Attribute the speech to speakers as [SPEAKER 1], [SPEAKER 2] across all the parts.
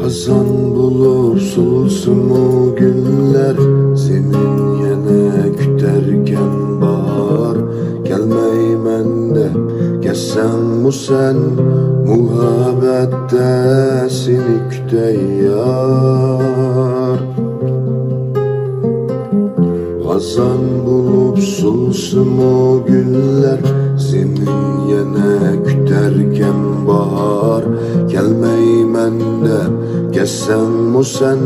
[SPEAKER 1] Hazan bulup sulsun mu güller, zemin yana küterken bahar. Gelmeymen de geçsem mu sen, muhabbette seni küteyar. Hazan bulup sulsun mu güller, zemin yana küterken bahar. Gelmeymen de geçsem mu sen,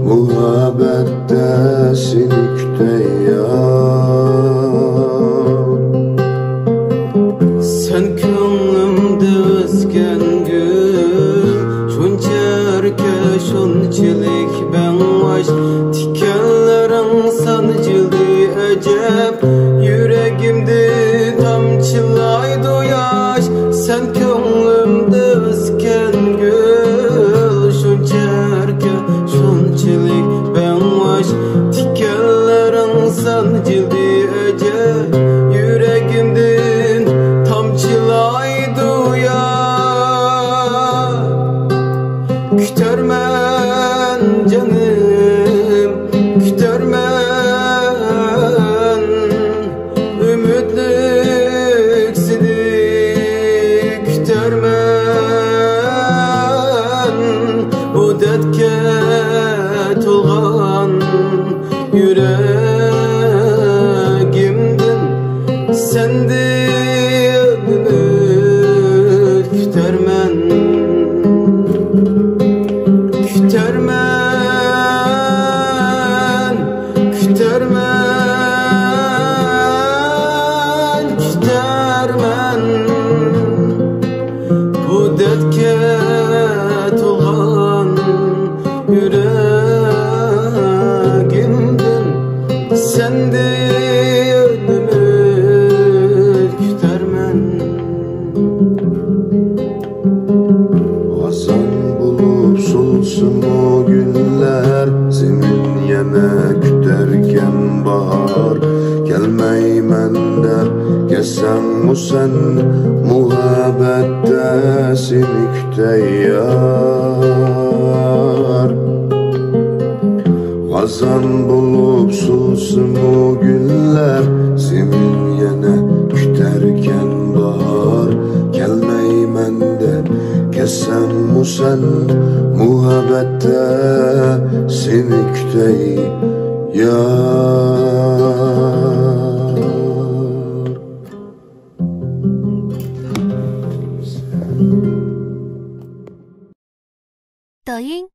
[SPEAKER 1] muhabbette seni küteyar.
[SPEAKER 2] Sen ko'nglimda o'sgan gul, shuncha shunchalik bang'ash. Tikanlaring sanjildi ajab, yuragimda tomchilaydi yosh. Sen ko'nglimda o'sgan gul, shunchalik bang'ash. Tikanlaring sanjildi ajab, yuragimda tomchilaydi yosh. Kütermen canım, kütermen, ümitlik seni kütermen. Bu dertke to'lgan yüreğimden senden ümit kütermen. Kütermen, kütermen, kütermen. Bu dertke to'lgan yüreğimden senden ümit kütermen.
[SPEAKER 1] Hazan bulup sulsun mu güller, zemin yana küterken bahar. Gelmeymen de geçsem mu sen, muhabbette seni küteyar. Hazan bulup sulsun mu güller, zemin yana küterken bahar. Gelmeymen de geçsem mu sen, muhabbette seni küteyar.
[SPEAKER 3] 抖音